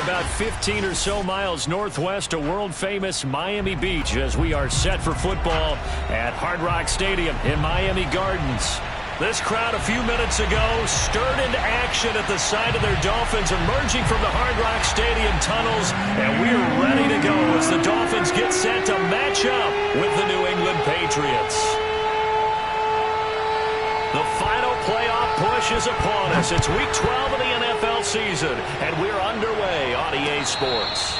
about 15 or so miles northwest of world-famous Miami Beach as we are set for football at Hard Rock Stadium in Miami Gardens. This crowd a few minutes ago stirred into action at the sight of their Dolphins emerging from the Hard Rock Stadium tunnels, and we are ready to go as the Dolphins get set to match up with the New England Patriots. The final playoff push is upon us. It's Week 12 of the NFL season, and we're underway on EA Sports.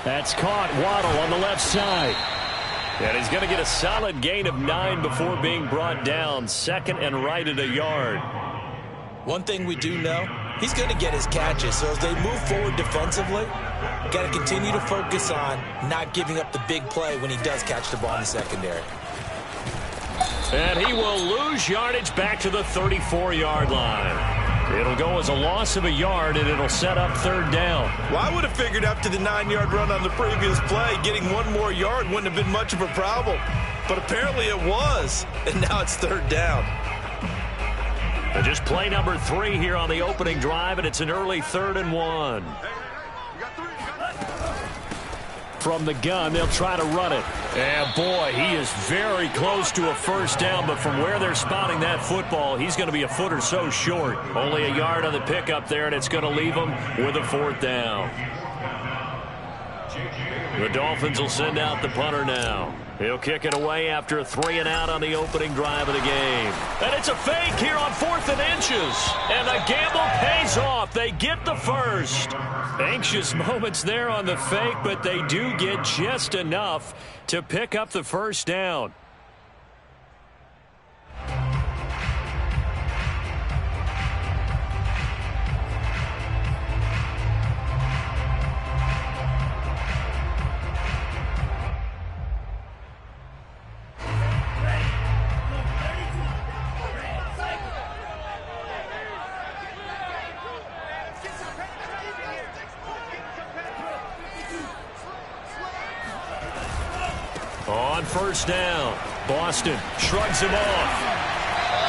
That's caught. Waddle on the left side. And he's going to get a solid gain of 9 before being brought down. Second and right at a yard. One thing we do know, he's going to get his catches. So as they move forward defensively, got to continue to focus on not giving up the big play when he does catch the ball in the secondary. And he will lose yardage back to the 34-yard line. It'll go as a loss of a yard, and it'll set up third down. Well, I would have figured after the 9-yard run on the previous play, getting one more yard wouldn't have been much of a problem. But apparently it was, and now it's third down. And just play number 3 here on the opening drive, and it's an early 3rd and 1. From the gun, they'll try to run it. And, boy, he is very close to a first down, but from where they're spotting that football, he's going to be a foot or so short. Only a yard on the pickup there, and it's going to leave him with a 4th down. The Dolphins will send out the punter now. He'll kick it away after a 3 and out on the opening drive of the game. And it's a fake here on 4th and inches. And the gamble pays off. They get the first. Anxious moments there on the fake, but they do get just enough to pick up the first down. On first down, Boston shrugs him off.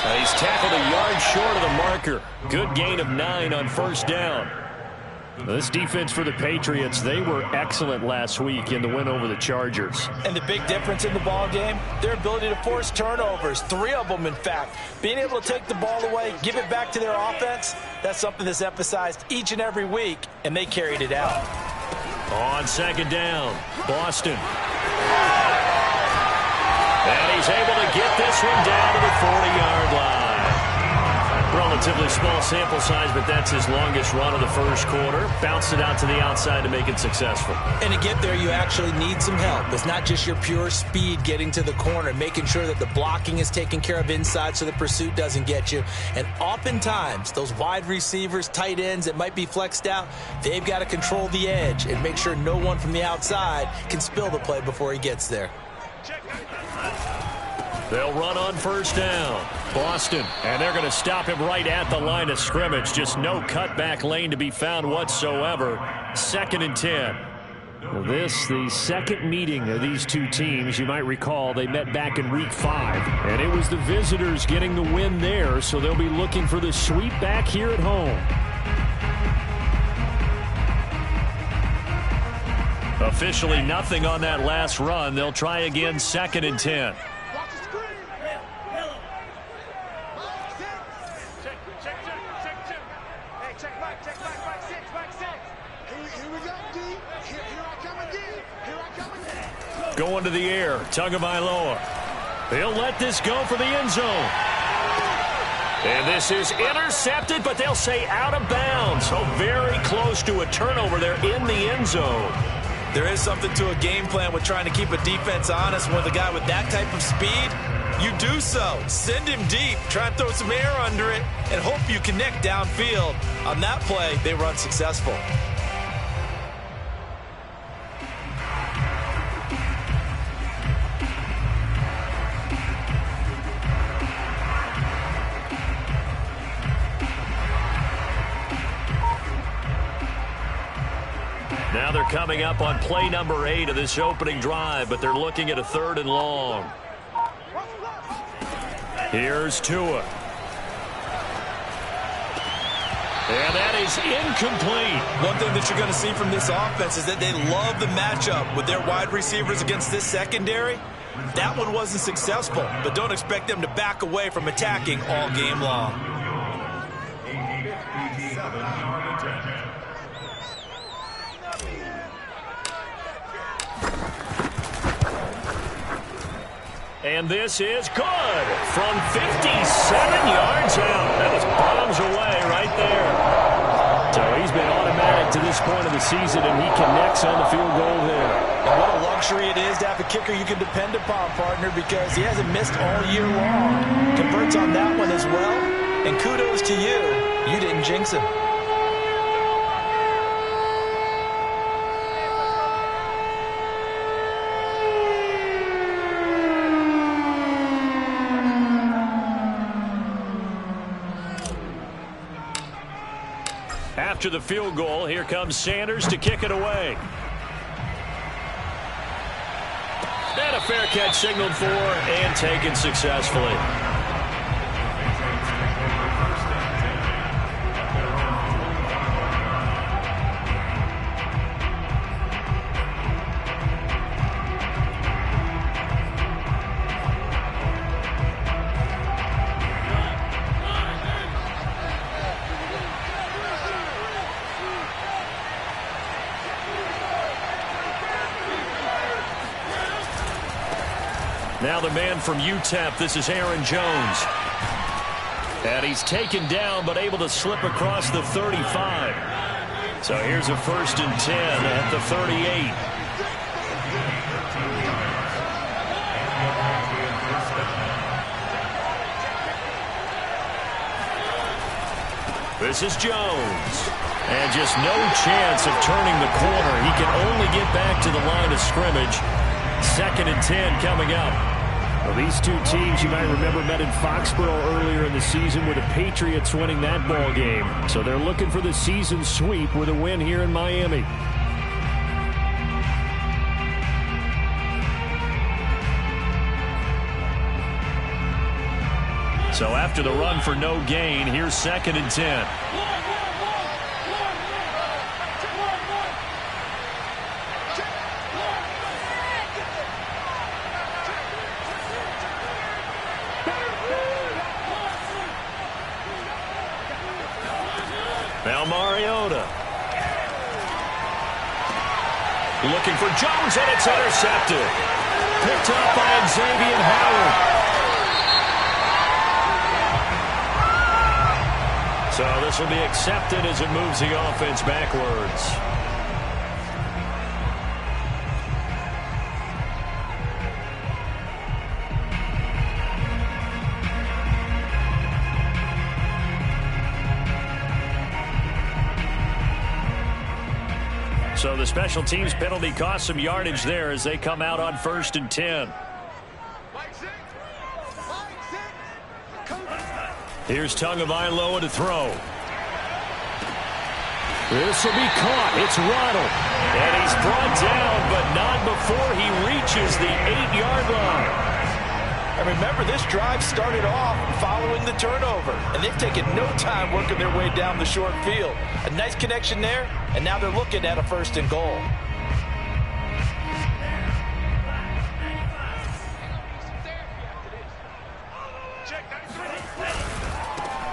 And he's tackled a yard short of the marker. Good gain of 9 on first down. This defense for the Patriots, they were excellent last week in the win over the Chargers. And the big difference in the ball game, their ability to force turnovers, 3 of them in fact. Being able to take the ball away, give it back to their offense, that's something that's emphasized each and every week, and they carried it out. On second down, Boston. And he's able to get this one down to the 40-yard line. Relatively small sample size, but that's his longest run of the first quarter. Bounced it out to the outside to make it successful. And to get there, you actually need some help. It's not just your pure speed getting to the corner, making sure that the blocking is taken care of inside so the pursuit doesn't get you. And oftentimes, those wide receivers, tight ends that might be flexed out, they've got to control the edge and make sure no one from the outside can spill the play before he gets there. They'll run on first down. Boston, and they're going to stop him right at the line of scrimmage. Just no cutback lane to be found whatsoever. 2nd and 10. This, the second meeting of these two teams. You might recall they met back in Week 5. And it was the visitors getting the win there, so they'll be looking for the sweep back here at home. Officially nothing on that last run. They'll try again 2nd and 10. Going to the air, Tagovailoa. He'll let this go for the end zone. And this is intercepted, but they'll say out of bounds. So very close to a turnover there in the end zone. There is something to a game plan with trying to keep a defense honest. With a guy with that type of speed, you do so. Send him deep, try and throw some air under it, and hope you connect downfield. On that play, they were unsuccessful. Now they're coming up on play number 8 of this opening drive, but they're looking at a 3rd and long. Here's Tua. And that is incomplete. One thing that you're going to see from this offense is that they love the matchup with their wide receivers against this secondary. That one wasn't successful, but don't expect them to back away from attacking all game long. And this is good from 57 yards out. That was bombs away right there. So he's been automatic to this point of the season, and he connects on the field goal there. And what a luxury it is to have a kicker you can depend upon, partner, because he hasn't missed all year long. Converts on that one as well. And kudos to you. You didn't jinx him. After the field goal, here comes Sanders to kick it away. And a fair catch signaled for and taken successfully. Now the man from UTEP, this is Aaron Jones. And he's taken down but able to slip across the 35. So here's a 1st and 10 at the 38. This is Jones. And just no chance of turning the corner. He can only get back to the line of scrimmage. 2nd and 10 coming up. Well, these two teams, you might remember, met in Foxborough earlier in the season with the Patriots winning that ball game. So they're looking for the season sweep with a win here in Miami. So after the run for no gain, here's 2nd and 10. Now Mariota. Looking for Jones, and it's intercepted. Picked up by Xavier Howard. So this will be accepted as it moves the offense backwards. So the special teams penalty cost some yardage there as they come out on 1st and 10. Here's Tagovailoa to throw. This will be caught. It's Waddle. And he's brought down, but not before he reaches the 8-yard line. And remember, this drive started off following the turnover, and they've taken no time working their way down the short field. A nice connection there, and now they're looking at a 1st and goal.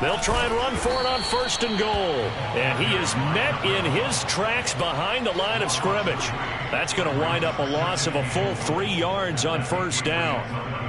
They'll try and run for it on 1st and goal. And he is met in his tracks behind the line of scrimmage. That's going to wind up a loss of a full 3 yards on 1st down.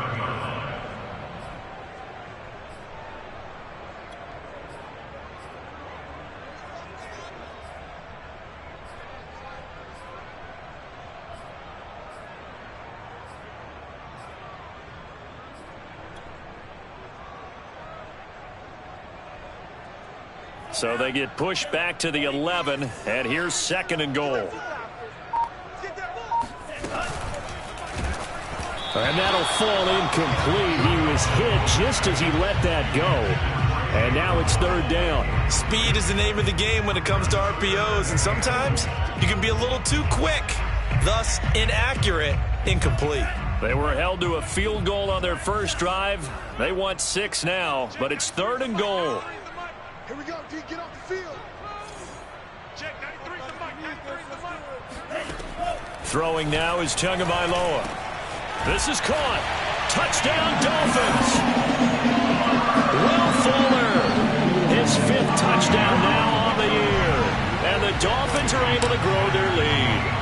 So they get pushed back to the 11, and here's 2nd and goal. And that'll fall incomplete. He was hit just as he let that go. And now it's third down. Speed is the name of the game when it comes to RPOs, and sometimes you can be a little too quick, thus inaccurate, incomplete. They were held to a field goal on their first drive. They want 6 now, but it's third and goal. Here we go, D, get off the field. Check 93 the mic. Throwing now is Tagovailoa. This is caught. Touchdown, Dolphins. Will Fuller, his 5th touchdown now on the year. And the Dolphins are able to grow their lead.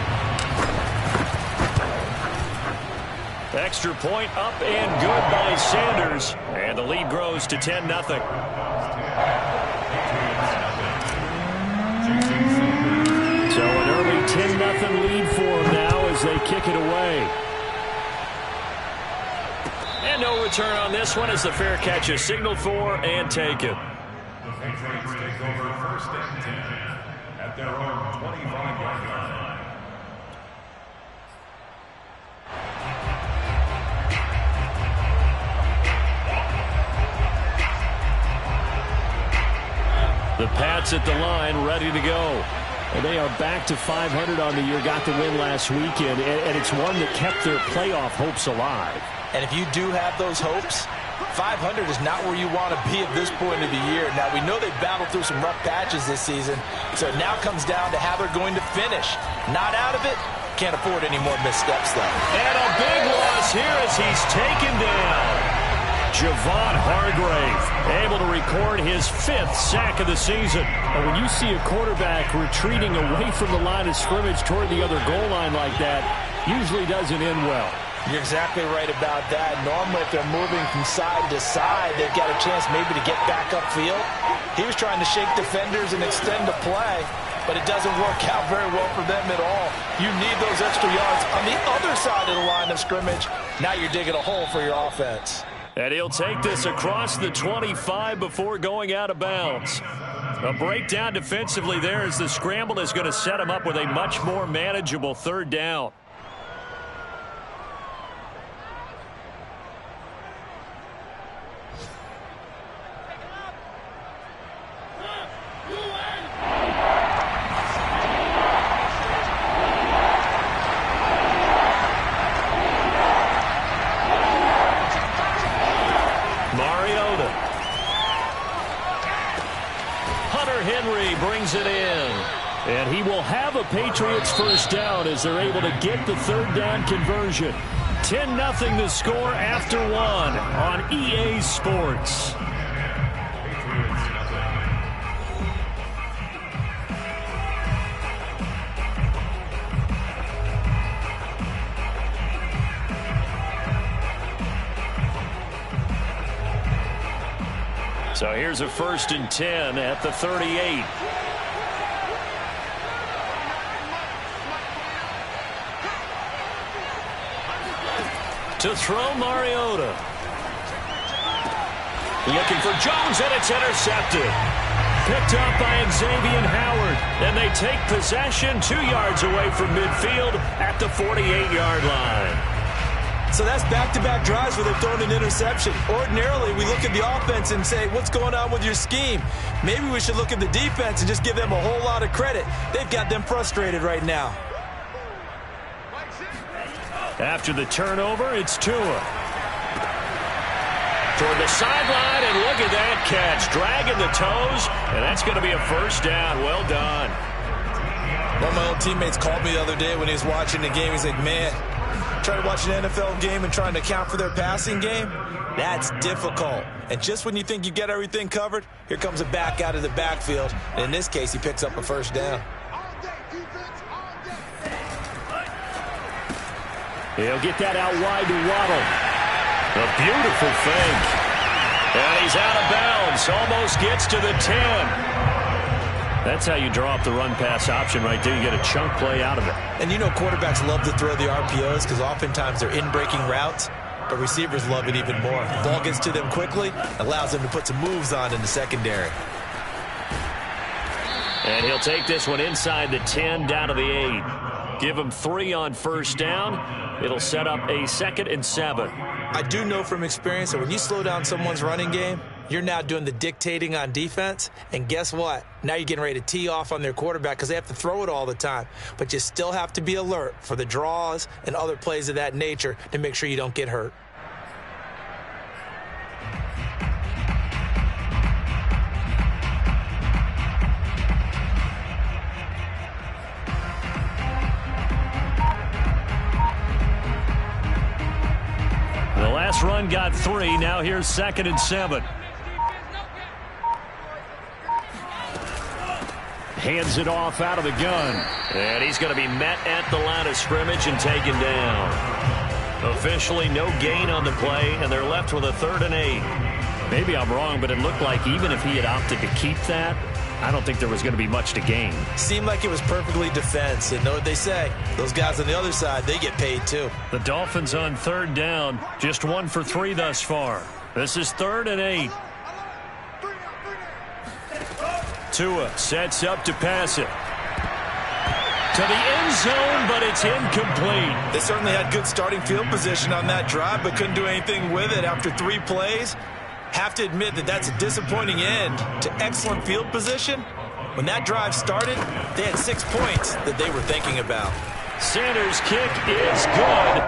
Extra point up and good by Sanders. And the lead grows to 10-0. So an early 10-0 lead for them now as they kick it away. And no return on this one as the fair catch is signaled for and taken. The Patriots take over 1st and 10 at their own 25-yard line. The Pats at the line, ready to go. And they are back to 500 on the year, got the win last weekend, and it's one that kept their playoff hopes alive. And if you do have those hopes, 500 is not where you want to be at this point of the year. Now, we know they've battled through some rough patches this season, so it now comes down to how they're going to finish. Not out of it, can't afford any more missteps, though. And a big loss here as he's taken down. Javon Hargrave able to record his 5th sack of the season. And when you see a quarterback retreating away from the line of scrimmage toward the other goal line like that, usually doesn't end well. You're exactly right about that. Normally, if they're moving from side to side, they've got a chance maybe to get back upfield. He was trying to shake defenders and extend the play, but it doesn't work out very well for them at all. You need those extra yards on the other side of the line of scrimmage. Now you're digging a hole for your offense. And he'll take this across the 25 before going out of bounds. A breakdown defensively there as the scramble is going to set him up with a much more manageable third down. It in. And he will have a Patriots first down as they're able to get the third down conversion. 10-0 the score after 1 on EA Sports. So here's a 1st and 10 at the 38. To throw Mariota. Looking for Jones, and it's intercepted. Picked up by Xavier Howard. And they take possession 2 yards away from midfield at the 48-yard line. So that's back-to-back drives where they've thrown an interception. Ordinarily, we look at the offense and say, what's going on with your scheme? Maybe we should look at the defense and just give them a whole lot of credit. They've got them frustrated right now. After the turnover, it's Tua. Toward the sideline, and look at that catch. Dragging the toes, and that's going to be a first down. Well done. One of my old teammates called me the other day when he was watching the game. He's like, man, trying to watch an NFL game and trying to account for their passing game, that's difficult. And just when you think you get everything covered, here comes a back out of the backfield. And in this case, he picks up a first down. He'll get that out wide to Waddle. A beautiful fake. And he's out of bounds. Almost gets to the 10. That's how you draw up the run-pass option right there. You get a chunk play out of it. And you know quarterbacks love to throw the RPOs because oftentimes they're in-breaking routes, but receivers love it even more. The ball gets to them quickly, allows them to put some moves on in the secondary. And he'll take this one inside the 10 down to the 8. Give him 3 on first down. It'll set up a 2nd and 7. I do know from experience that when you slow down someone's running game, You're now doing the dictating on defense, and guess what? Now you're getting ready to tee off on their quarterback because they have to throw it all the time. But you still have to be alert for the draws and other plays of that nature to make sure you don't get hurt. The last run got 3. Now here's 2nd and 7. Hands it off out of the gun. And he's going to be met at the line of scrimmage and taken down. Officially no gain on the play, and they're left with a 3rd and 8. Maybe I'm wrong, but it looked like even if he had opted to keep that, I don't think there was going to be much to gain. Seemed like it was perfectly defense. And know what they say? Those guys on the other side, they get paid too. The Dolphins on 3rd down, just 1 for 3 thus far. This is 3rd and 8. Tua sets up to pass it to the end zone, but it's incomplete. They certainly had good starting field position on that drive, but couldn't do anything with it after 3 plays. Have to admit that that's a disappointing end to excellent field position. When that drive started, they had 6 points that they were thinking about. Sanders' kick is good,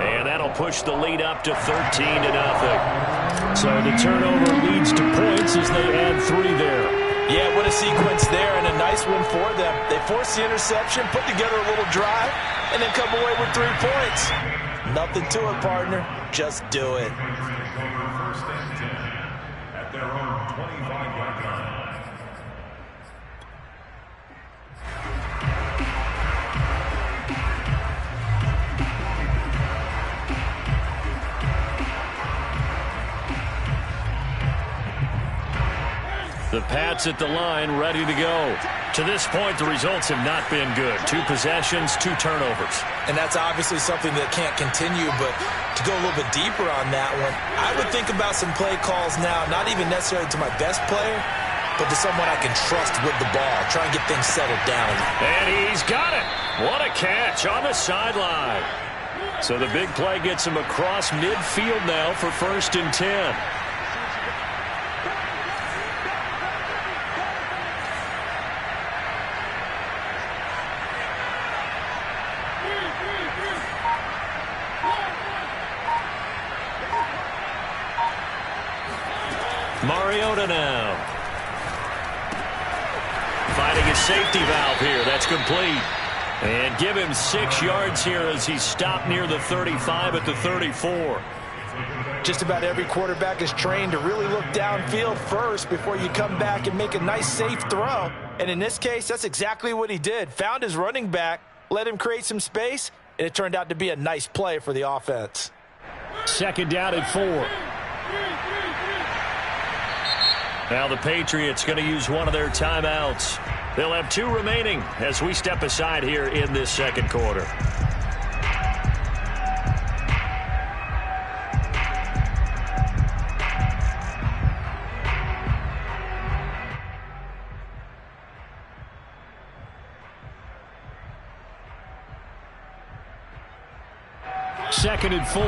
and that'll push the lead up to 13-0. So the turnover leads to points as they add 3 there. Yeah, what a sequence there, and a nice one for them. They forced the interception, put together a little drive, and then come away with 3 points. Nothing to it, partner. Just do it. First and 10 at their own 25-yard line. The Pats at the line, ready to go. To this point, the results have not been good. 2 possessions, 2 turnovers. And that's obviously something that can't continue, but to go a little bit deeper on that one, I would think about some play calls now, not even necessarily to my best player, but to someone I can trust with the ball. Try and get things settled down. And he's got it. What a catch on the sideline. So the big play gets him across midfield now for 1st and 10. Mariota now. Finding his safety valve here. That's complete. And give him 6 yards here as he's stopped near the 35 at the 34. Just about every quarterback is trained to really look downfield first before you come back and make a nice, safe throw. And in this case, that's exactly what he did. Found his running back, let him create some space, and it turned out to be a nice play for the offense. 2nd down and 4. Now the Patriots going to use one of their timeouts. They'll have 2 remaining as we step aside here in this 2nd quarter. Second and 4.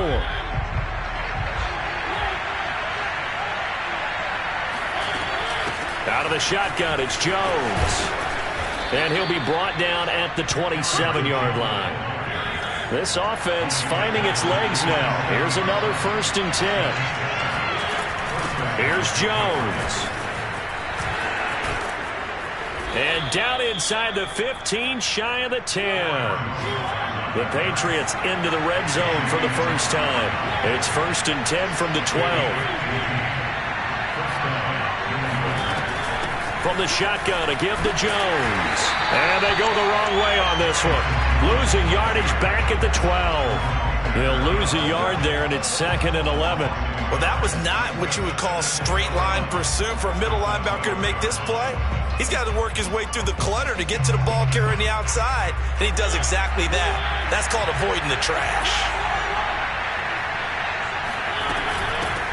Out of the shotgun, it's Jones. And he'll be brought down at the 27-yard line. This offense finding its legs now. Here's another 1st and 10. Here's Jones. And down inside the 15, shy of the 10. The Patriots into the red zone for the first time. It's 1st and 10 from the 12. From the shotgun, a give to Jones. And they go the wrong way on this one. Losing yardage back at the 12. He'll lose a yard there, and it's 2nd and 11. Well, that was not what you would call straight line pursuit for a middle linebacker to make this play. He's got to work his way through the clutter to get to the ball carrier on the outside, and he does exactly that. That's called avoiding the trash.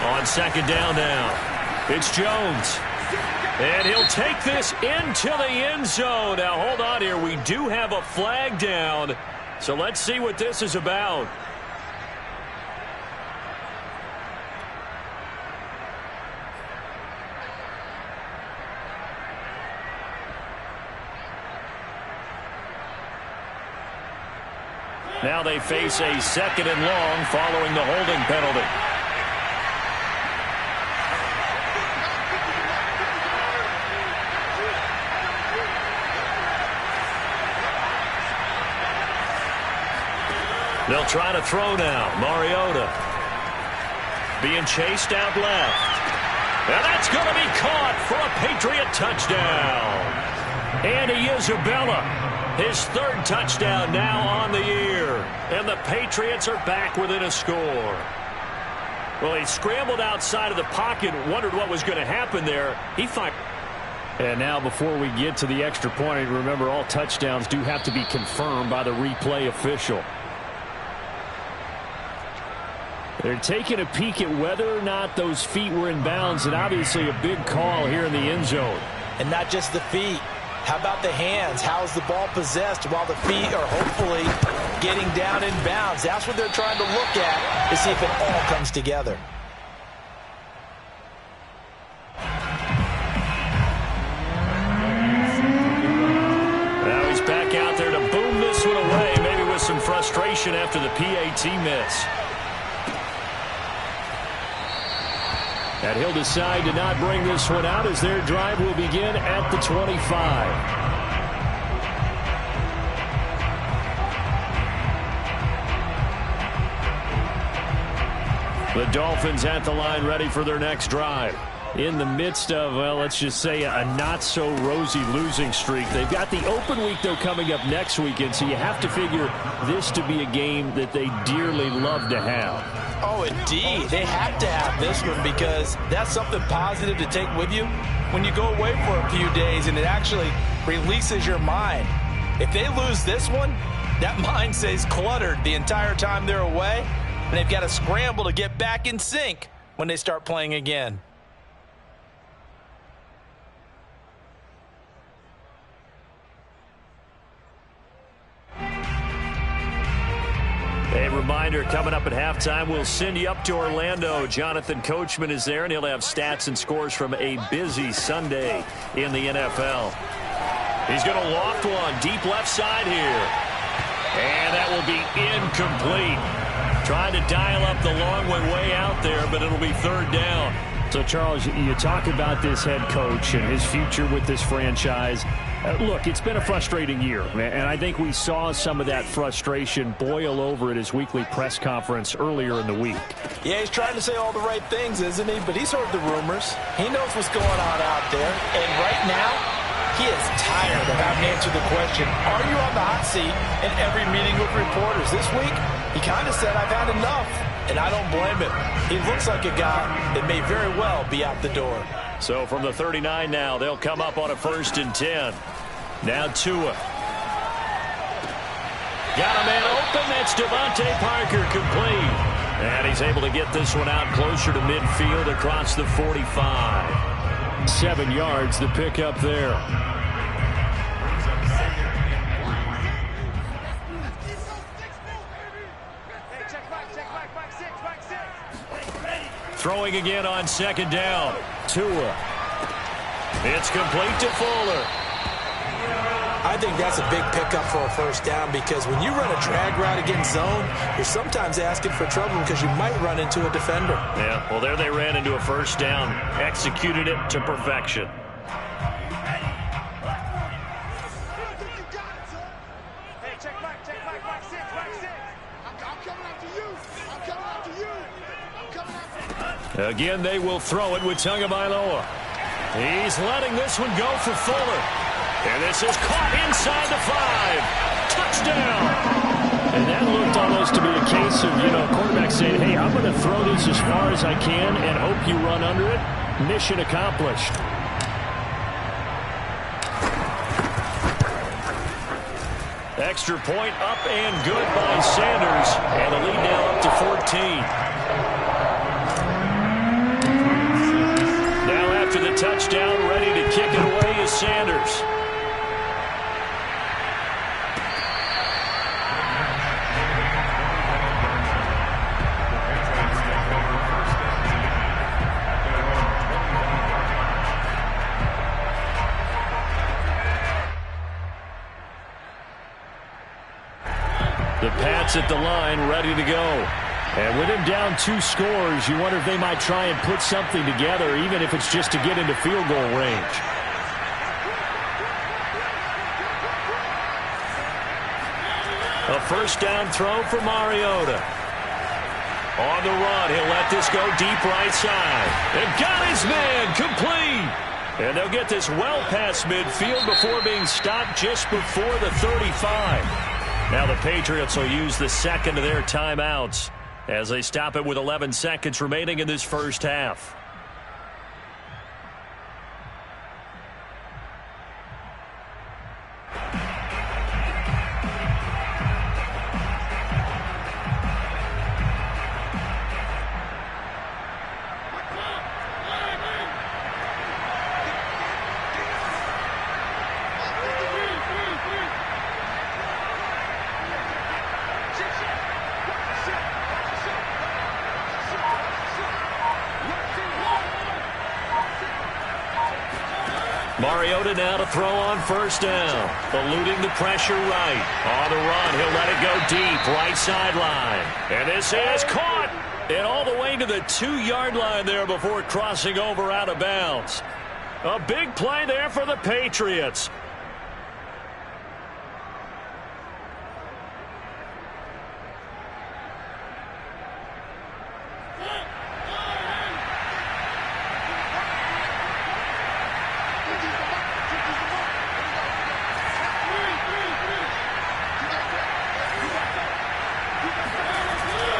On 2nd down now, it's Jones. And he'll take this into the end zone. Now, hold on here. We do have a flag down. So let's see what this is about. Now they face a 2nd and long following the holding penalty. They'll try to throw now. Mariota being chased out left. And that's going to be caught for a Patriot touchdown. Andy Isabella, his 3rd touchdown now on the year. And the Patriots are back within a score. Well, he scrambled outside of the pocket, wondered what was going to happen there. He fired. And now before we get to the extra point, remember all touchdowns do have to be confirmed by the replay official. They're taking a peek at whether or not those feet were in bounds, and obviously a big call here in the end zone. And not just the feet. How about the hands? How's the ball possessed while the feet are hopefully getting down in bounds? That's what they're trying to look at to see if it all comes together. Now he's back out there to boom this one away, maybe with some frustration after the PAT miss. And he'll decide to not bring this one out as their drive will begin at the 25. The Dolphins at the line ready for their next drive. In the midst of, well, let's just say a not-so-rosy losing streak. They've got the open week, though, coming up next weekend, so you have to figure this to be a game that they dearly love to have. Oh, indeed. They have to have this one because that's something positive to take with you when you go away for a few days, and it actually releases your mind. If they lose this one, that mind stays cluttered the entire time they're away, and they've got to scramble to get back in sync when they start playing again. A reminder, coming up at halftime, we'll send you up to Orlando. Jonathan Coachman is there, and he'll have stats and scores from a busy Sunday in the NFL. He's going to loft one deep left side here. And that will be incomplete. Trying to dial up the long one way out there, but it'll be 3rd down. So, Charles, you talk about this head coach and his future with this franchise. Look, it's been a frustrating year, and I think we saw some of that frustration boil over at his weekly press conference earlier in the week. Yeah, he's trying to say all the right things, isn't he? But he's heard the rumors. He knows what's going on out there. And right now, he is tired of having to answer the question, are you on the hot seat in every meeting with reporters? This week, he kind of said, I've had enough. And I don't blame him. He looks like a guy that may very well be out the door. So from the 39 now, they'll come up on a 1st and 10. Now Tua. Got a man open. That's Devontae Parker complete. And he's able to get this one out closer to midfield across the 45. 7 yards, the pickup there. Throwing again on 2nd down. Tua. It's complete to Fuller. I think that's a big pickup for a 1st down because when you run a drag route against zone, you're sometimes asking for trouble because you might run into a defender. Yeah, well, there they ran into a 1st down. Executed it to perfection. Again, they will throw it with Tagovailoa. He's letting this one go for Fuller. And this is caught inside the 5. Touchdown! And that looked almost to be a case of, quarterback saying, hey, I'm going to throw this as far as I can and hope you run under it. Mission accomplished. Extra point up and good by Sanders. And the lead now up to 14. After the touchdown, ready to kick it away is Sanders. The Pats at the line, ready to go. And with him down 2 scores, you wonder if they might try and put something together, even if it's just to get into field goal range. A first down throw for Mariota. On the run, he'll let this go deep right side. And got his man complete. And they'll get this well past midfield before being stopped just before the 35. Now the Patriots will use the second of their timeouts as they stop it with 11 seconds remaining in this first half. Mariota now to throw on first down. Eluding the pressure right. On the run, he'll let it go deep, right sideline. And this is caught. And all the way to the 2-yard line there before crossing over out of bounds. A big play there for the Patriots.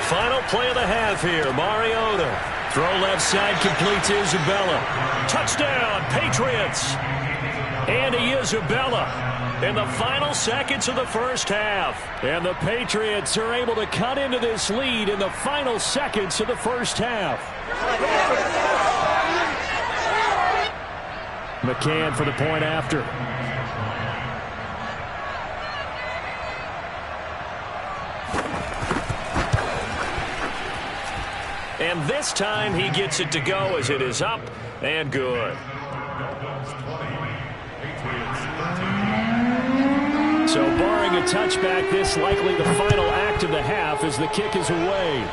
Final play of the half here. Mariota. Throw left side, completes Isabella. Touchdown, Patriots. Andy Isabella in the final seconds of the first half. And the Patriots are able to cut into this lead in the final seconds of the first half. McCann for the point after. And this time he gets it to go as it is up and good. So barring a touchback, this likely the final act of the half as the kick is away.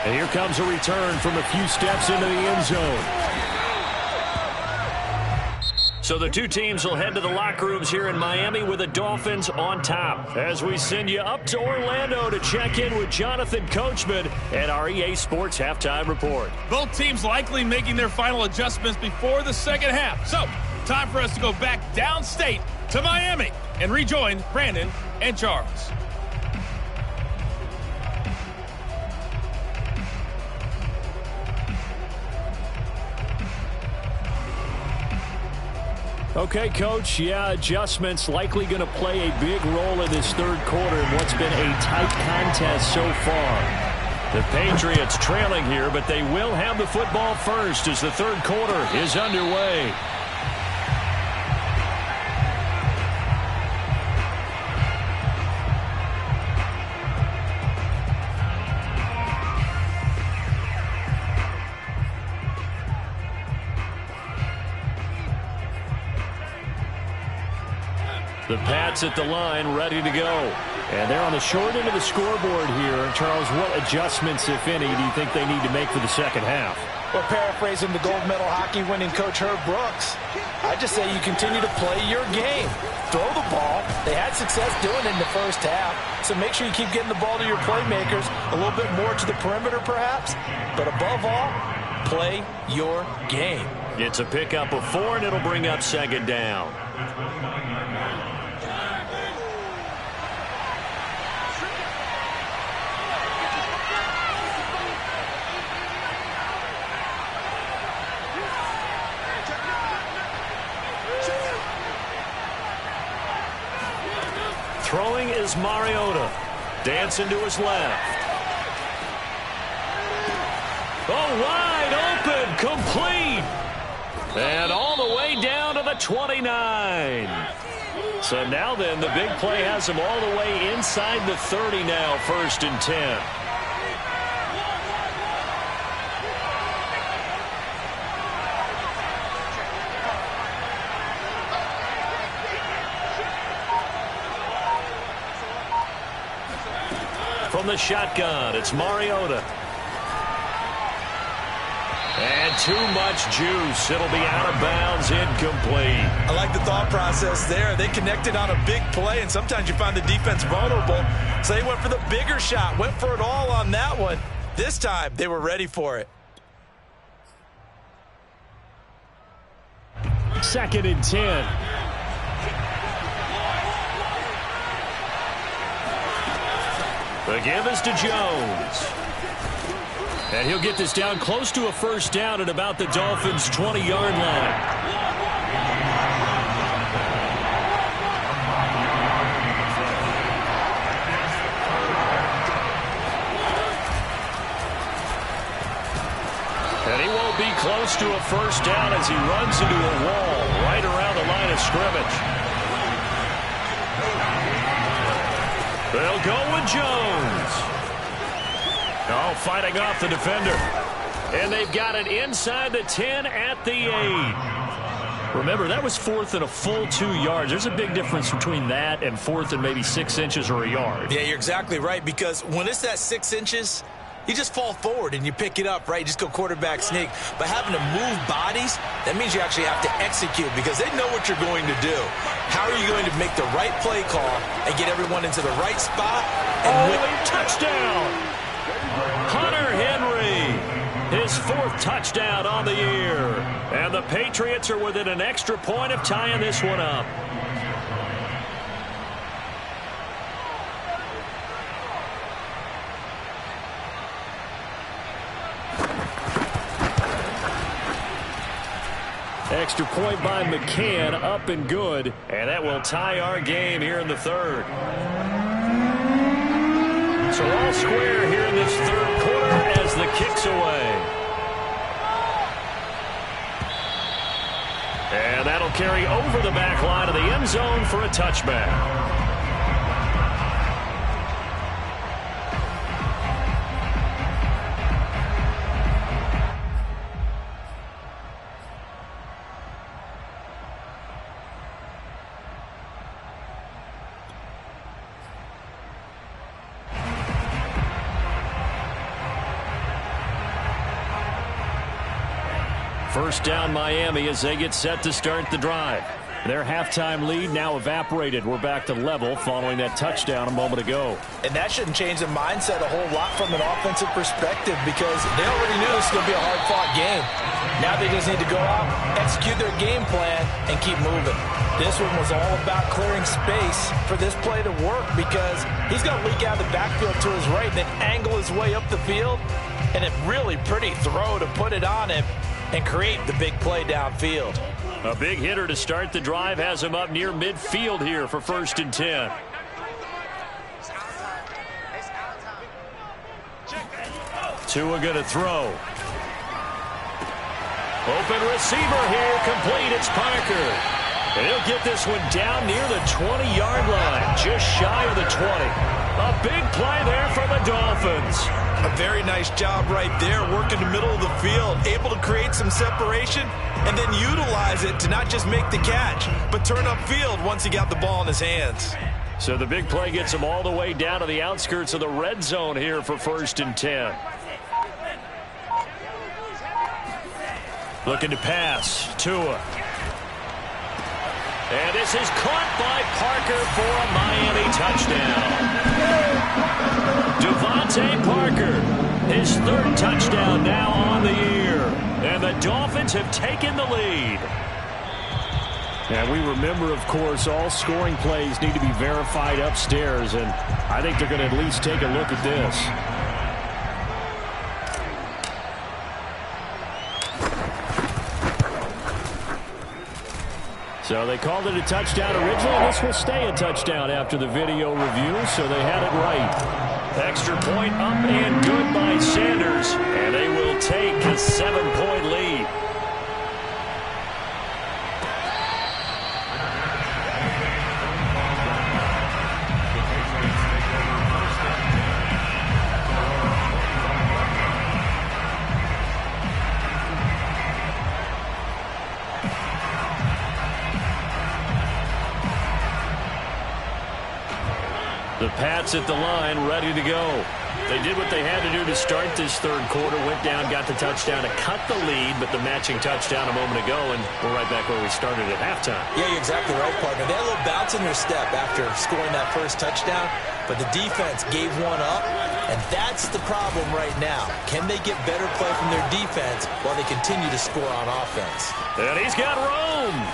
And here comes a return from a few steps into the end zone. So the two teams will head to the locker rooms here in Miami with the Dolphins on top. As we send you up to Orlando to check in with Jonathan Coachman at our EA Sports Halftime Report. Both teams likely making their final adjustments before the second half. So, time for us to go back downstate to Miami and rejoin Brandon and Charles. Okay, Coach, yeah, adjustments likely going to play a big role in this third quarter in what's been a tight contest so far. The Patriots trailing here, but they will have the football first as the third quarter is underway. The Pats at the line, ready to go. And they're on the short end of the scoreboard here. Charles, what adjustments, if any, do you think they need to make for the second half? Well, paraphrasing the gold medal hockey winning coach Herb Brooks, I just say you continue to play your game. Throw the ball. They had success doing it in the first half, so make sure you keep getting the ball to your playmakers, a little bit more to the perimeter perhaps, but above all, play your game. It's a pickup of 4, and it'll bring up second down. Throwing is Mariota. Dancing to his left. Oh, wide open. Complete. And all the way down to the 29. So now then, the big play has him all the way inside the 30 now, 1st and 10. from the shotgun. It's Mariota. And too much juice. It'll be out of bounds, incomplete. I like the thought process there. They connected on a big play, and sometimes you find the defense vulnerable. So they went for the bigger shot, went for it all on that one. This time, they were ready for it. 2nd and 10. The give is to Jones. And he'll get this down close to a first down at about the Dolphins' 20-yard line. And he won't be close to a first down as he runs into a wall right around the line of scrimmage. They'll go with Jones. Oh, fighting off the defender. And they've got it inside the 10 at the 8. Remember, that was 4th and a full 2 yards. There's a big difference between that and 4th and maybe 6 inches or a yard. Yeah, you're exactly right, because when it's that 6 inches, you just fall forward and you pick it up, right? You just go quarterback sneak. But having to move bodies, that means you actually have to execute because they know what you're going to do. How are you going to make the right play call and get everyone into the right spot? And touchdown! Hunter Henry, his 4th touchdown on the year. And the Patriots are within an extra point of tying this one up. Extra point by McCann, up and good. And that will tie our game here in the 3rd. So all square here in this 3rd quarter as the kick's away. And that'll carry over the back line of the end zone for a touchback. First down Miami as they get set to start the drive. Their halftime lead now evaporated. We're back to level following that touchdown a moment ago. And that shouldn't change the mindset a whole lot from an offensive perspective because they already knew this was going to be a hard-fought game. Now they just need to go out, execute their game plan, and keep moving. This one was all about clearing space for this play to work because he's going to leak out of the backfield to his right and then angle his way up the field. And a really pretty throw to put it on him and create the big play downfield. A big hitter to start the drive has him up near midfield here for 1st and 10. Tua going to throw. Open receiver here, complete. It's Parker. And he'll get this one down near the 20-yard line, just shy of the 20. A big play there for the Dolphins. A very nice job right there, working the middle of the field, able to create some separation and then utilize it to not just make the catch, but turn upfield once he got the ball in his hands. So the big play gets him all the way down to the outskirts of the red zone here for 1st and 10. Looking to pass, Tua. And this is caught by Parker for a Miami touchdown. Devontae Parker, his 3rd touchdown now on the year. And the Dolphins have taken the lead. And we remember, of course, all scoring plays need to be verified upstairs. And I think they're going to at least take a look at this. So they called it a touchdown originally, and this will stay a touchdown after the video review, so they had it right. Extra point up and good by Sanders, and they will take a 7-point lead. The Pats at the line, ready to go. They did what they had to do to start this third quarter. Went down, got the touchdown to cut the lead, but the matching touchdown a moment ago, and we're right back where we started at halftime. Yeah, you're exactly right, partner. They had a little bounce in their step after scoring that first touchdown, but the defense gave one up, and that's the problem right now. Can they get better play from their defense while they continue to score on offense? And he's got Rome.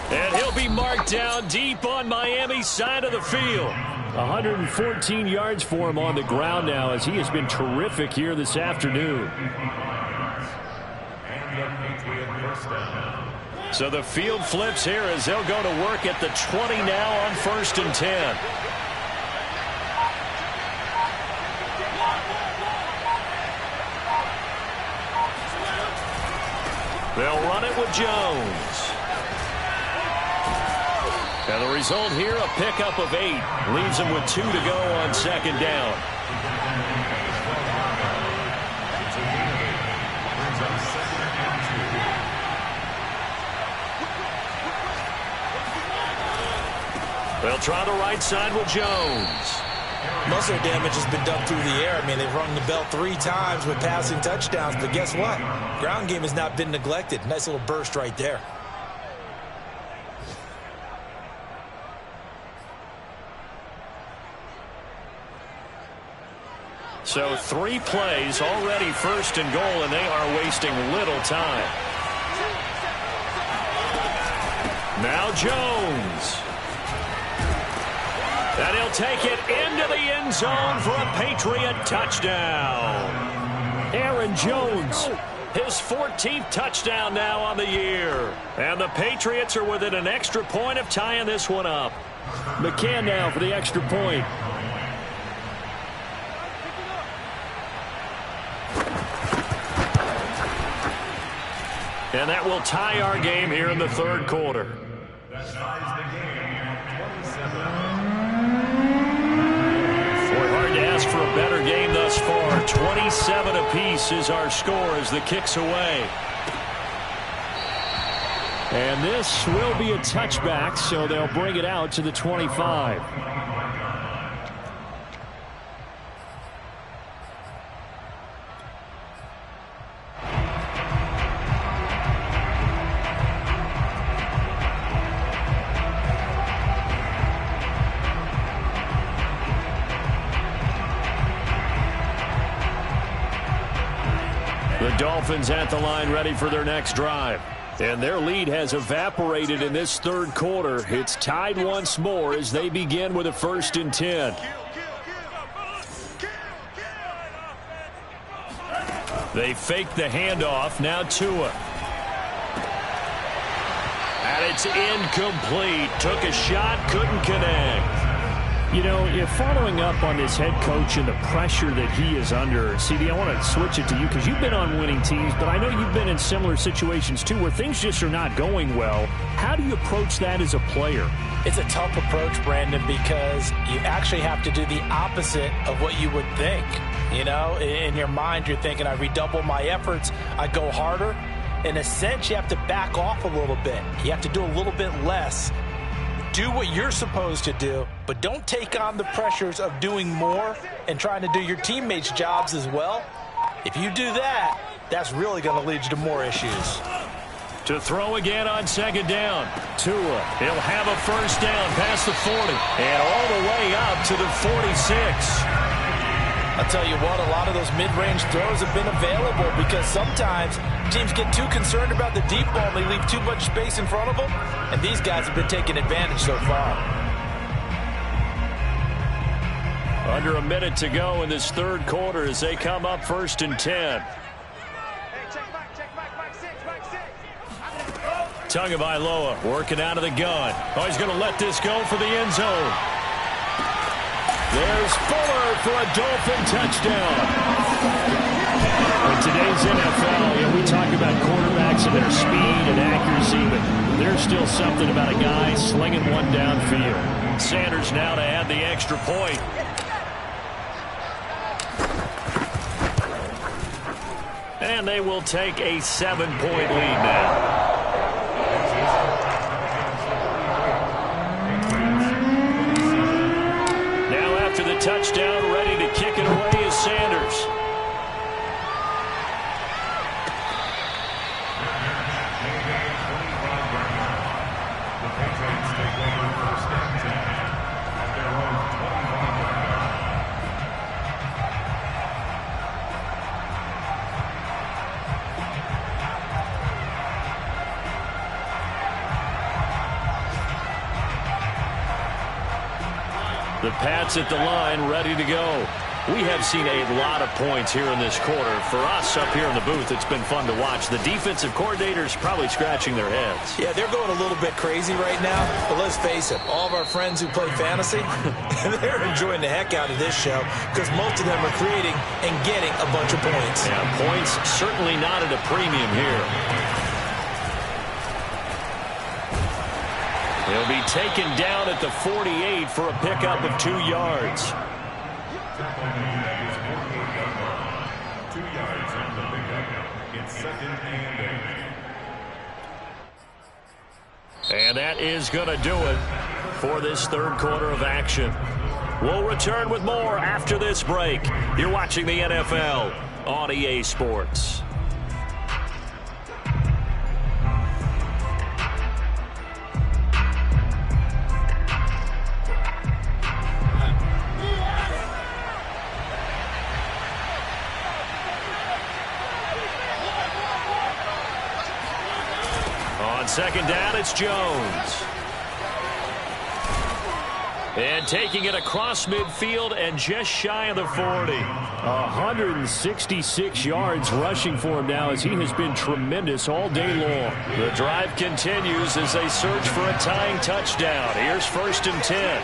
And he'll be marked down deep on Miami's side of the field. 114 yards for him on the ground now, as he has been terrific here this afternoon. So the field flips here as they'll go to work at the 20 now on 1st and 10. They'll run it with Jones. And the result here, a pickup of 8. Leaves them with 2 to go on 2nd down. They'll try the right side with Jones. Most of their damage has been done through the air. I mean, they've rung the bell 3 times with passing touchdowns, but guess what? Ground game has not been neglected. Nice little burst right there. So 3 plays, already 1st and goal, and they are wasting little time. Now Jones. And he'll take it into the end zone for a Patriot touchdown. Aaron Jones, his 14th touchdown now on the year. And the Patriots are within an extra point of tying this one up. McCann now for the extra point. And that will tie our game here in the third quarter. That ties the game, 27. Boy, hard to ask for a better game thus far. 27 apiece is our score as the kick's away. And this will be a touchback, so they'll bring it out to the 25. The Dolphins at the line, ready for their next drive. And their lead has evaporated in this third quarter. It's tied once more as they begin with a 1st and 10. They fake the handoff. Now Tua. And it's incomplete. Took a shot, couldn't connect. You know, if following up on this head coach and the pressure that he is under, CD, I want to switch it to you because you've been on winning teams, but I know you've been in similar situations too where things just are not going well. How do you approach that as a player? It's a tough approach, Brandon, because you actually have to do the opposite of what you would think. You know, in your mind, you're thinking, I redouble my efforts, I go harder. In a sense, you have to back off a little bit. You have to do a little bit less. Do what you're supposed to do, but don't take on the pressures of doing more and trying to do your teammates' jobs as well. If you do that, that's really going to lead you to more issues. To throw again on 2nd down. Tua, he'll have a 1st down past the 40 and all the way up to the 46. I'll tell you what, a lot of those mid-range throws have been available because sometimes teams get too concerned about the deep ball and they leave too much space in front of them, and these guys have been taking advantage so far. Under a minute to go in this third quarter as they come up 1st and 10. Tagovailoa working out of the gun. Oh, he's going to let this go for the end zone. There's Fuller for a Dolphin touchdown. In today's NFL, we talk about quarterbacks and their speed and accuracy, but there's still something about a guy slinging one downfield. Sanders now to add the extra point. And they will take a 7-point lead now. touchdown. Ready to kick it away is Sanders. The Pats at the line, ready to go. We have seen a lot of points here in this quarter. For us up here in the booth, it's been fun to watch. The defensive coordinators probably scratching their heads. Yeah, they're going a little bit crazy right now. But let's face it, all of our friends who play fantasy, they're enjoying the heck out of this show because most of them are creating and getting a bunch of points. Yeah, points certainly not at a premium here. He'll be taken down at the 48 for a pickup of 2 yards. 2 yards on the pickup. It's 2nd and 8. And that is going to do it for this third quarter of action. We'll return with more after this break. You're watching the NFL on EA Sports. On second down, it's Jones. And taking it across midfield and just shy of the 40. 166 yards rushing for him now as he has been tremendous all day long. The drive continues as they search for a tying touchdown. Here's 1st and 10.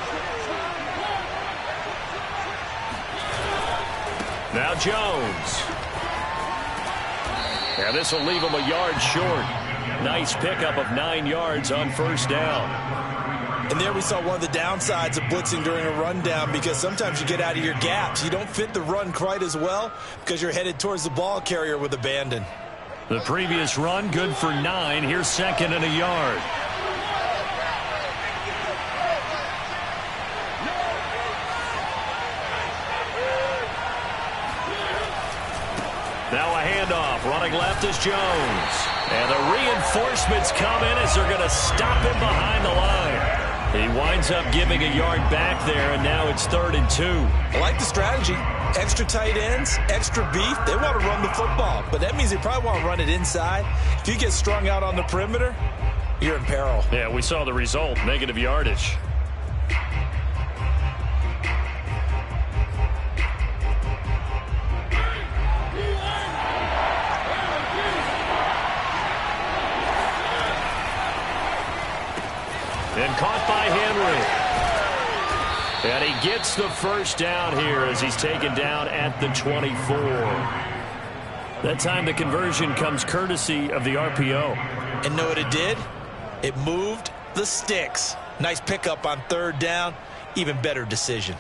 Now Jones. And this will leave him a yard short. Nice pickup of 9 yards on 1st down. And there we saw one of the downsides of blitzing during a rundown because sometimes you get out of your gaps. You don't fit the run quite as well because you're headed towards the ball carrier with abandon. The previous run good for 9. Here's 2nd and a yard. Now a handoff. Running left is Jones. And the reinforcements come in as they're going to stop him behind the line. He winds up giving a yard back there, and now it's 3rd and 2. I like the strategy. Extra tight ends, extra beef. They want to run the football, but that means they probably want to run it inside. If you get strung out on the perimeter, you're in peril. Yeah, we saw the result, negative yardage. And caught by Henry. And he gets the 1st down here as he's taken down at the 24. That time the conversion comes courtesy of the RPO. And know what it did? It moved the sticks. Nice pickup on 3rd down. Even better decision.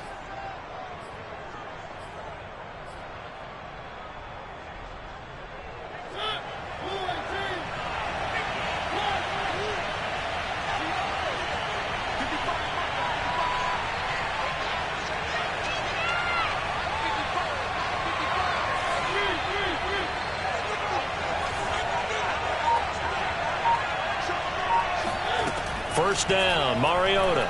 First down, Mariota.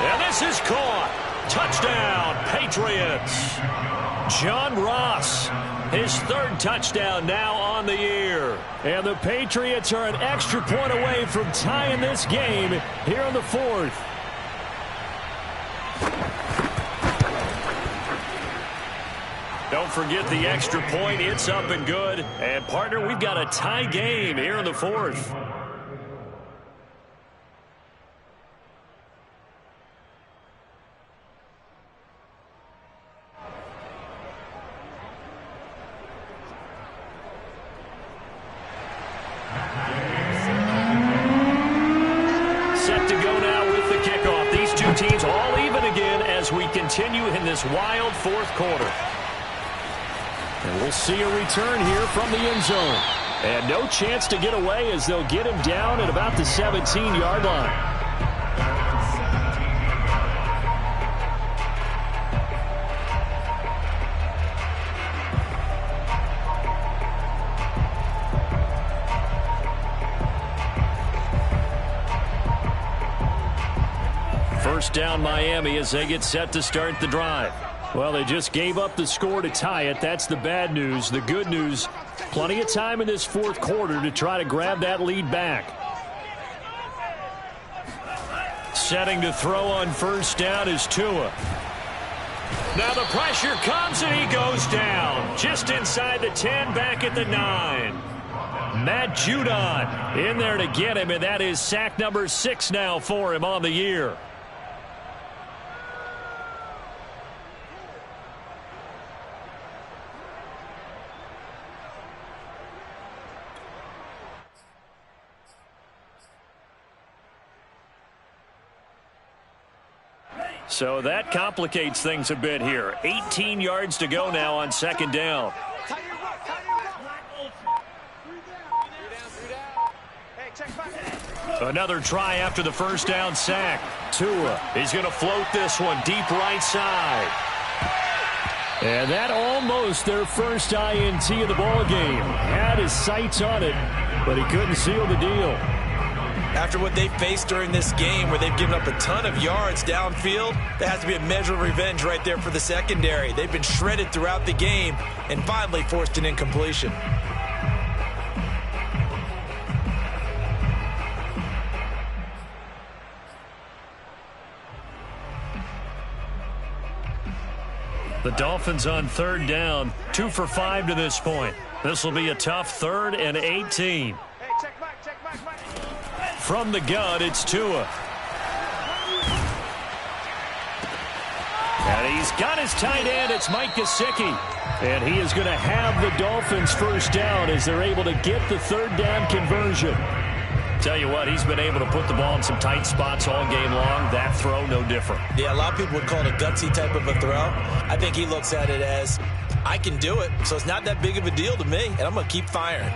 And this is caught. Touchdown, Patriots. John Ross, his 3rd touchdown now on the year. And the Patriots are an extra point away from tying this game here in the 4th. Don't forget the extra point. It's up and good. And, partner, we've got a tie game here in the 4th. Set to go now with the kickoff. These two teams all even again as we continue in this wild 4th quarter. And we'll see a return here from the end zone. And no chance to get away as they'll get him down at about the 17-yard line. First down Miami as they get set to start the drive. Well, they just gave up the score to tie it. That's the bad news. The good news, plenty of time in this fourth quarter to try to grab that lead back. Setting to throw on first down is Tua. Now the pressure comes and he goes down. Just inside the 10, back at the 9. Matt Judon in there to get him, and that is sack number 6 now for him on the year. So that complicates things a bit here. 18 yards to go now on second down. Another try after the first down sack. Tua is going to float this one deep right side. And that almost their first INT of the ball game. Had his sights on it, but he couldn't seal the deal. After what they faced during this game where they've given up a ton of yards downfield, there has to be a measure of revenge right there for the secondary. They've been shredded throughout the game and finally forced an incompletion. The Dolphins on third down, 2 for 5 to this point. This will be a tough 3rd and 18. From the gun, it's Tua. And he's got his tight end. It's Mike Gesicki. And he is going to have the Dolphins first down as they're able to get the third down conversion. Tell you what, he's been able to put the ball in some tight spots all game long. That throw, no different. Yeah, a lot of people would call it a gutsy type of a throw. I think he looks at it as, I can do it, so it's not that big of a deal to me, and I'm going to keep firing.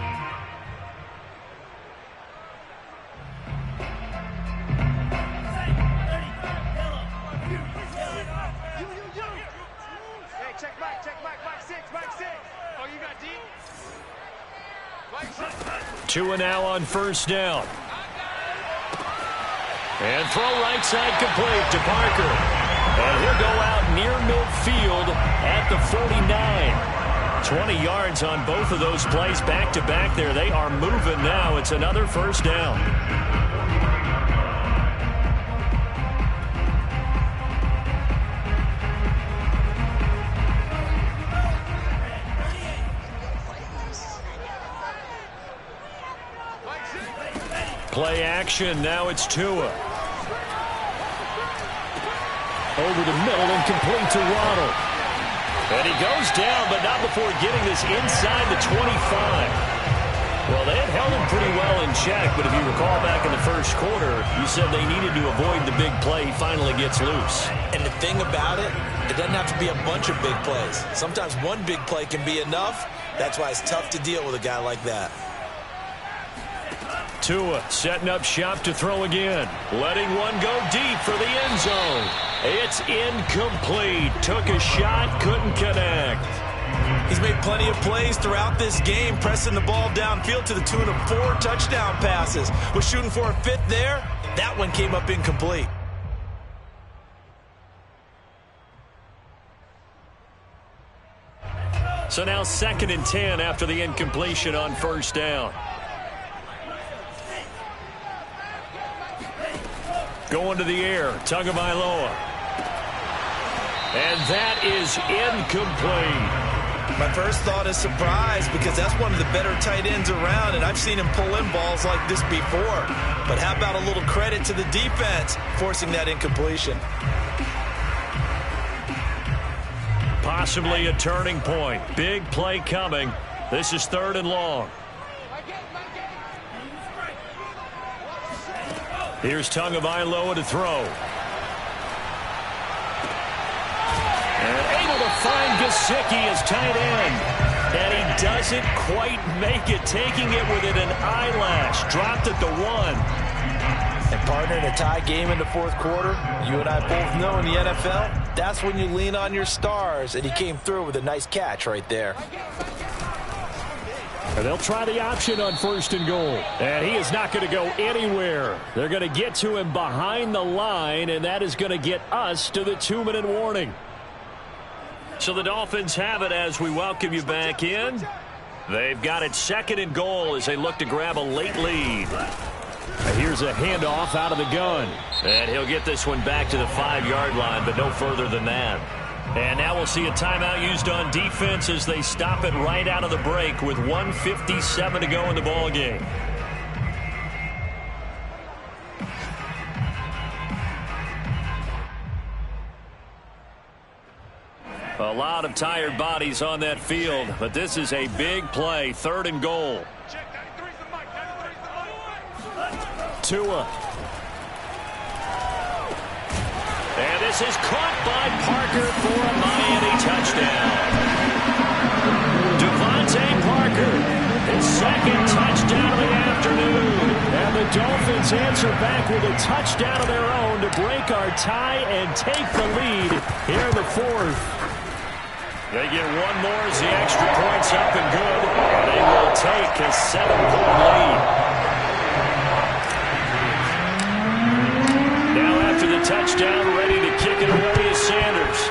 Tua now on first down. And throw right side complete to Parker. And he'll go out near midfield at the 49. 20 yards on both of those plays back to back there. They are moving now. It's another first down. Play action. Now it's Tua. Over the middle and complete to Waddle. And he goes down, but not before getting this inside the 25. Well, they had held him pretty well in check, but if you recall back in the first quarter, you said they needed to avoid the big play. He finally gets loose. And the thing about it, it doesn't have to be a bunch of big plays. Sometimes one big play can be enough. That's why it's tough to deal with a guy like that. Tua setting up shop to throw again. Letting one go deep for the end zone. It's incomplete. Took a shot, couldn't connect. He's made plenty of plays throughout this game, pressing the ball downfield to the tune of 4 touchdown passes. Was shooting for a 5th there. That one came up incomplete. So now 2nd and 10 after the incompletion on first down. Going to the air, Tagovailoa. And that is incomplete. My first thought is surprise because that's one of the better tight ends around, and I've seen him pull in balls like this before. But how about a little credit to the defense forcing that incompletion? Possibly a turning point. Big play coming. This is 3rd and long. Here's Tagovailoa to throw. And able to find Gesicki as tight end. And he doesn't quite make it, taking it within an eyelash. Dropped at the 1. And partner, in a tie game in the fourth quarter, you and I both know in the NFL, that's when you lean on your stars. And he came through with a nice catch right there. And they'll try the option on 1st and goal. And he is not going to go anywhere. They're going to get to him behind the line, and that is going to get us to the 2-minute warning. So the Dolphins have it as we welcome you back in. They've got it 2nd and goal as they look to grab a late lead. Here's a handoff out of the gun. And he'll get this one back to the 5-yard line, but no further than that. And now we'll see a timeout used on defense as they stop it right out of the break with 1:57 to go in the ballgame. A lot of tired bodies on that field, but this is a big play. 3rd and goal. Tua. And this is caught by Parker for a Miami touchdown. Devontae Parker, his 2nd touchdown of the afternoon. And the Dolphins answer back with a touchdown of their own to break our tie and take the lead here in the 4th. They get one more as the extra point's up and good. And they will take a 7-point lead. After the touchdown, ready to kick it away is Sanders.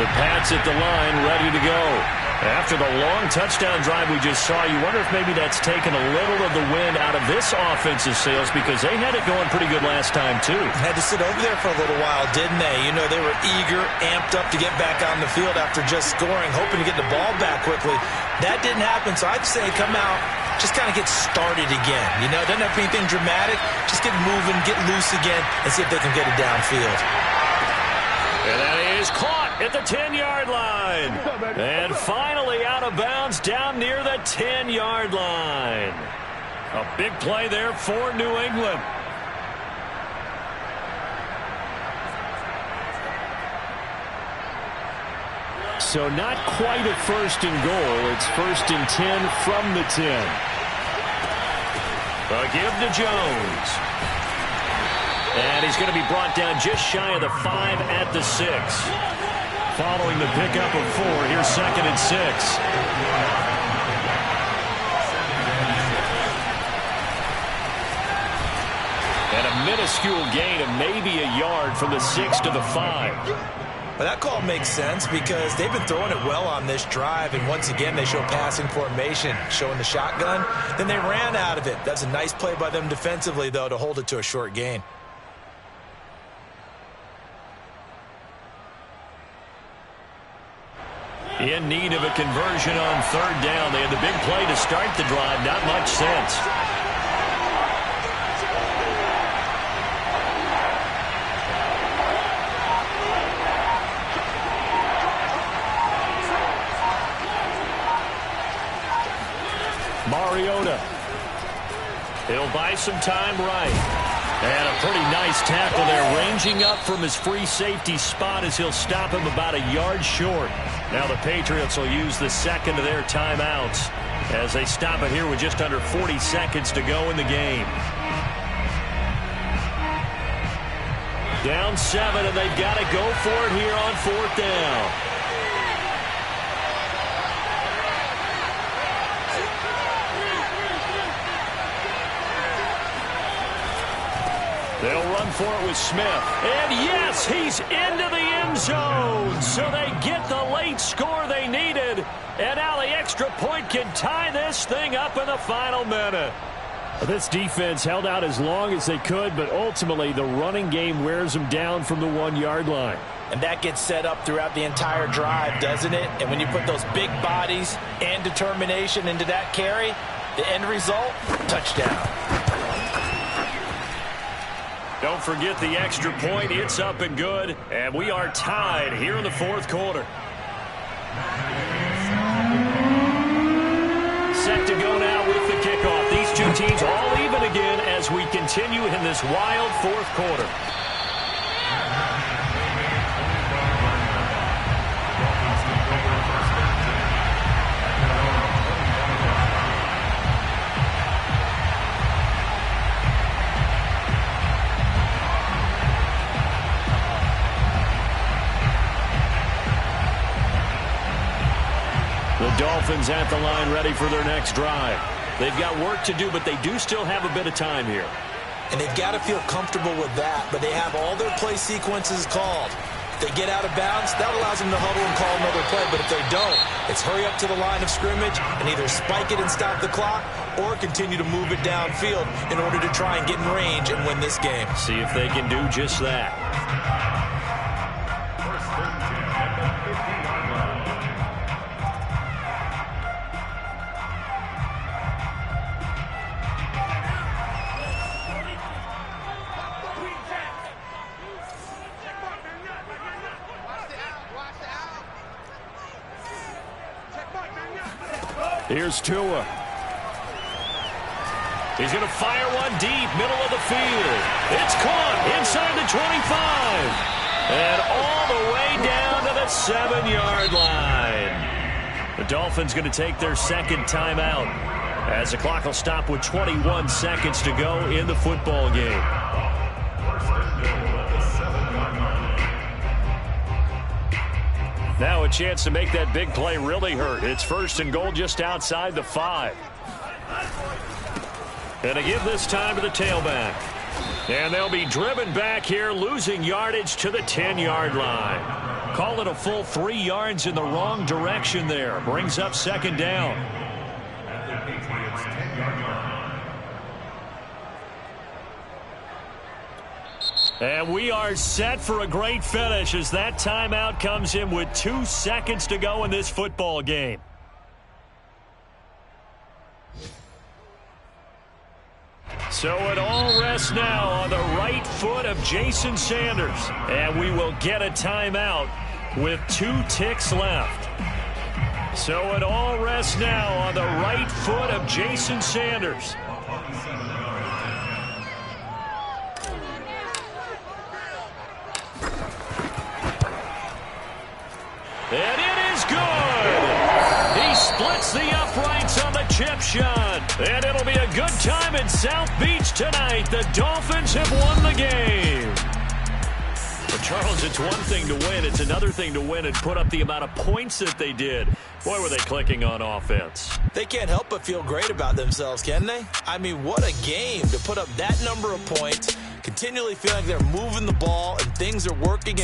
The Pats at the line, ready to go. After the long touchdown drive we just saw, you wonder if maybe that's taken a little of the wind out of this offensive sails because they had it going pretty good last time, too. Had to sit over there for a little while, didn't they? You know, they were eager, amped up to get back on the field after just scoring, hoping to get the ball back quickly. That didn't happen, so I'd say come out, just kind of get started again. You know, doesn't have to be anything dramatic. Just get moving, get loose again, and see if they can get it downfield. And that is caught at the 10-yard line. And finally out of bounds down near the 10-yard line. A big play there for New England. So not quite a 1st and goal. It's 1st and 10 from the 10. A give to Jones. And he's going to be brought down just shy of the 5 at the 6. Following the pickup of 4, here's 2nd and 6. And a minuscule gain of maybe a yard from the 6 to the 5. Well, that call makes sense because they've been throwing it well on this drive, and once again they show passing formation, showing the shotgun. Then they ran out of it. That's a nice play by them defensively, though, to hold it to a short gain. In need of a conversion on 3rd down. They had the big play to start the drive. Not much sense. Mariota. He'll buy some time right. And a pretty nice tackle there, ranging up from his free safety spot as he'll stop him about a yard short. Now the Patriots will use the 2nd of their timeouts as they stop it here with just under 40 seconds to go in the game. Down 7, and they've got to go for it here on 4th down. They'll run for it with Smith. And yes, he's into the end zone. So they get the late score they needed. And now the extra point can tie this thing up in the final minute. This defense held out as long as they could, but ultimately the running game wears them down from the 1-yard line. And that gets set up throughout the entire drive, doesn't it? And when you put those big bodies and determination into that carry, the end result, touchdown. Don't forget the extra point. It's up and good. And we are tied here in the fourth quarter. Set to go now with the kickoff. These two teams all even again as we continue in this wild fourth quarter. The Dolphins at the line ready for their next drive. They've got work to do, but they do still have a bit of time here. And they've got to feel comfortable with that, but they have all their play sequences called. If they get out of bounds, that allows them to huddle and call another play, but if they don't, it's hurry up to the line of scrimmage and either spike it and stop the clock or continue to move it downfield in order to try and get in range and win this game. See if they can do just that. Here's Tua. He's going to fire one deep, middle of the field. It's caught inside the 25. And all the way down to the 7-yard line. The Dolphins going to take their second timeout as the clock will stop with 21 seconds to go in the football game. Now a chance to make that big play really hurt. It's first and goal just outside the 5. And to give this time to the tailback. And they'll be driven back here, losing yardage to the 10-yard line. Call it a full 3 yards in the wrong direction there. Brings up second down. And we are set for a great finish as that timeout comes in with 2 seconds to go in this football game. So it all rests now on the right foot of Jason Sanders. And we will get a timeout with 2 ticks left. So it all rests now on the right foot of Jason Sanders. And it is good. He splits the uprights on the chip shot. And it'll be a good time in South Beach tonight. The Dolphins have won the game. But Charles, it's one thing to win. It's another thing to win and put up the amount of points that they did. Boy, were they clicking on offense. They can't help but feel great about themselves, can they? I mean, what a game to put up that number of points, continually feeling like they're moving the ball and things are working.